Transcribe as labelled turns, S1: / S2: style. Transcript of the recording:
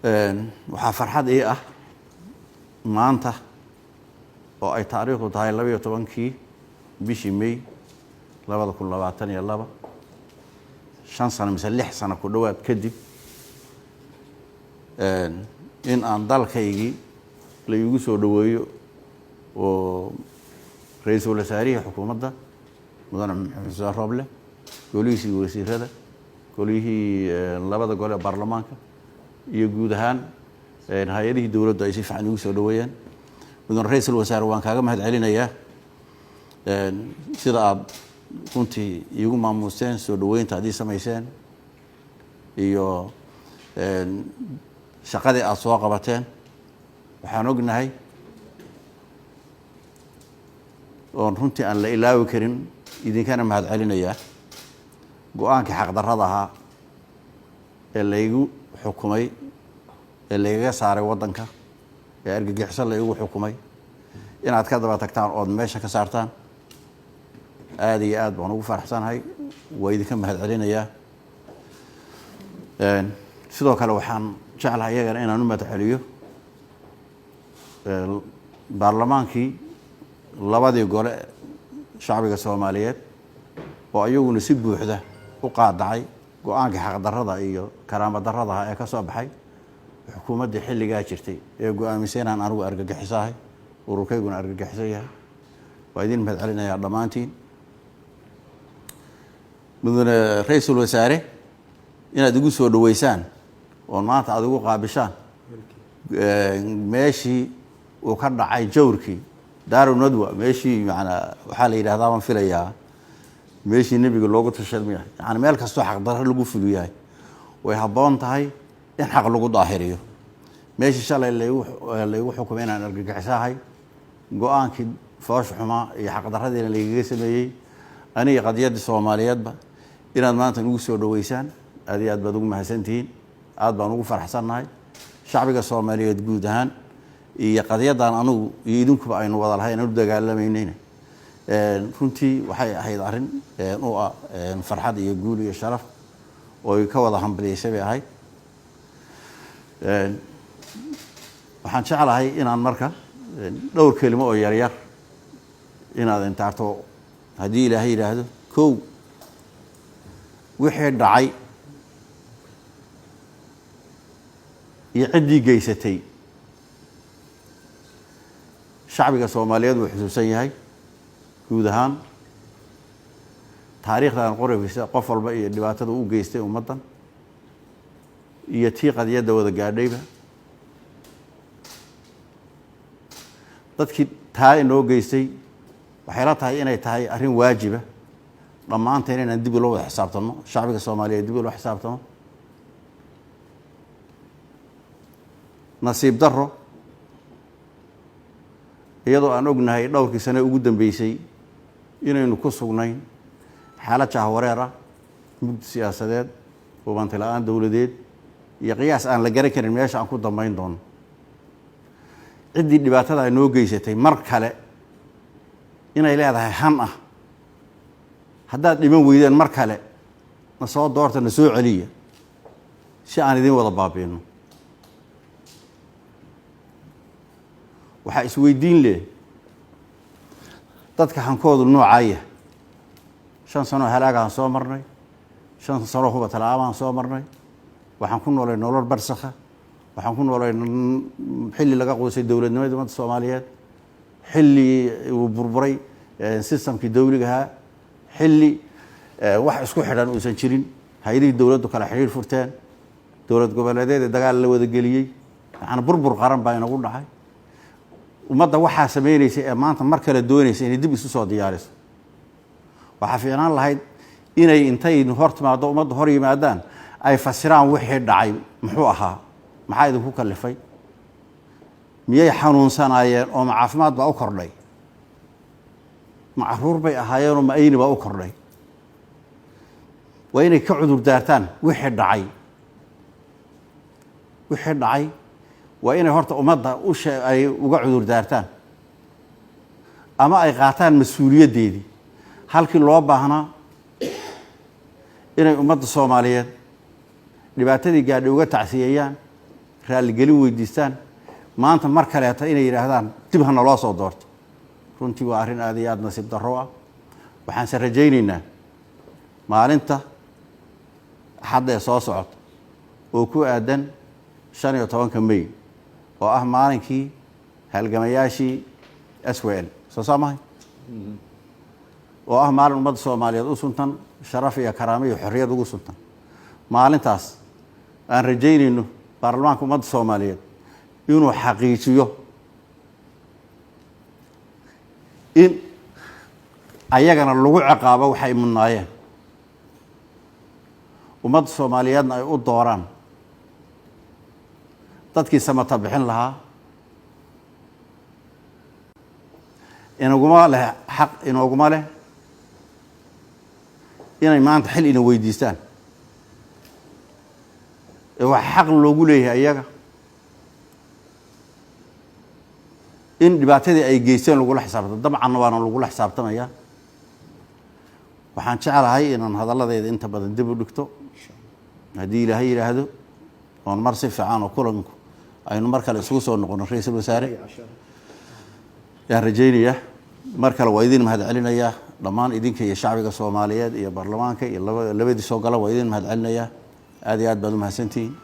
S1: waxaa farxad ii ah maanta oo ay taariikhdu tahay 12 bishii May 2022 5 sano mise 6 sano ku dhawaad kadib in aan dalkaygii la igu soo dhaweeyo oo ra'iisul wasaarihi xukuumadda mudane Xuseen Roble golihiisa wasiirada golihii labada gole baarlamaanka iyo guud ahaan hay'adihii dawladda ay si fiican ugu soo dhaweeyeen mudane ra'iisul wasaare waan kaaga mahad celinayaa sida aad runtii igu maamuseen soo dhaweynta aad samayseen iyo shaqadii aad soo qabateen waxaan ognahay oo runtii aan la ilaawi karin idinkana mahad celinayaa go'aanka xaq darrada ahaa ee laygu xukumay ee layga saaray wadanka ee argagixisada laygu xukumay inaad ka daba tagtaan oo meesha ka saartaan aad iyo aad baan ugu faraxsanahay waa idinka mahad celinayaa sidoo kale waxaan jeclahay iyagana inaan u mahad celiyo baarlamaankii labadii gole shacbiga Soomaaliyeed oo ayaguna si buuxda u qaadacay go'aanka xaq darrada iyo karaama darrada ee ka soo baxay xukuumadda xilligaa jirtay ee go'aamiseen aan anigu argagixisahay ururkayguna argagixisayahay waa idin mahad celinayaa dhamaantiin mudane ra'iisul wasaare inaad igu soo dhaweysaan oo maanta aad ugu qaabishaan meeshii uu ka dhacay jawrkii daaru nadwa meeshii macna waxa la yiraahdaa waan filayaa meeshii nabiga loogu tashaday yani meel kasto xaq darro lagu fuliyahay way haboon tahay in xaq lagu daahiriyo meeshii shalay laygu xukumay inaan argagixisahay go'aankii foosh xuma iyo xaq darradii laygaga sameeyay aniga qadiyada Soomaaliyeedba inaad maanta ugu soo dhaweysaan aad iyo aad baad ugu mahadsantihiin aad baan ugu faraxsanahay shacbiga Soomaaliyeed guud ahaan iyo qadiyadan anigu iyo idinkuba aynu wada lahayn u dagaalameynayna runtii waxay ahayd arin oo ah farxad iyo guul iyo sharaf oo ka wada hambalyeysay ahayd waxaan jeclahay inaan marka dhowr kelimo oo yar yar inaad intaarto hadii Ilaahay yiraahdo koow wixii dhacay iyo cidii geysatay shacbiga Soomaaliyeed wuxuu xusuusan yahay guud ahaan taariikhdan qoraysa qof walba iyo dhibaatada uu geystay ummadan iyo tii qadiyada wada gaadhayba dadkii taa inoo geystay waxay la tahay inay tahay arrin waajiba dhamaanteen inaan dib loo wada xisaabtano shacbiga Soomaaliyeed dib loo xisaabtano nasiib darro iyadoo aan ognahay dhowrkii sano ugu dambeysay inaynu ku sugnayn xaalad jahwareer ah mugdi siyaasadeed oo bantilaan dawladeed iyo qiyaas aan la garan karin meesha aan ku dambeyn doono cidii dhibaatada ay noo geysatay mar kale inay leedahay han ah haddaad dhiman weydeen mar kale na soo doorta na soo celiya si aan idin wada baabiino waxa isweydiin leh dadka hankoodu noocaaya 5 sano halaagaan soo marnay 5 sano huba talaabaan soo marnay waxaan ku noolay nolol barsakha waxaan ku noolay xilli laga qoysay dawladnimada ummadda Soomaaliyeed xilli uu burburay systemkii dawliga ahaa xilli wax isku xidhan oo san jirin hay'adihii dawladdu kala xiriir furteen dawlad goboleedyada dagaal la wada geliyay waxaan burbur qaran baa inagu dhacay ummadda waxa sameeynaysa ee maanta mar kale doonaysa inay dib isu soo diyaariso waxa fiican lahayd inay intay hortimaado ummadda hor yimaadaan ay fasiraan wixii dhacay muxuu ahaa maxay idinku kalifay miyay xanuunsanaayeen oo caafimaad baa u kordhay macruur bay ahaayeen oo ma ayni baa u kordhay waa inay ka cudur daartaan wixii dhacay waa inay horta ummadda ay uga cudur daartaan ama ay qaataan mas'uuliyadeedii halkii loo baahnaa inay ummadda Soomaaliyeed dhibaatadii gaadhay uga tacsiyayaan raaligelin weydiistaan maanta mar kaleeta inay yidhaahdaan dib ha naloo soo doorto runtii waa arrin aad iyo aad nasiib darro ah. waxaanse rajaynaynaa maalinta axadda ee soo socota oo ku aadan 15 May oo ah maalinkii halgamayaashii SWL soo saamahay oo ah maalin ummadda Soomaaliyeed u suntan sharaf iyo karaamo iyo xorriyad ugu suntan. maalintaas aan rajaynayno baarlamaanka ummadda Soomaaliyeed inuu xaqiijiyo in ayagana lagu ciqaabo waxay mudnaayeen ummadda Soomaaliyeedna ay u dooraan dadkii samata bixin lahaa inaguma leh xaq inaguma leh inay maanta xil ina weydiistaan wax xaq loogu leeyahay ayaga in dhibaatadii ay geysteen lagu la xisaabtamo dabcan waana lagu la xisaabtamaya. waxaan jecelahay inaan hadalladeeda inta badan dib u dhigto haddii Ilaahay yiraahdo oon mar si fiican oo kulanku aynu mar kale isugu soo noqono ra'iisul wasaare yaa rajaynaya mar kale waa idin mahad celinaya dhammaan idinka iyo shacbiga Soomaaliyeed iyo baarlamaanka iyo labadii soo gala waa idin mahad celinaya aad iyo aad baad u mahadsantihiin.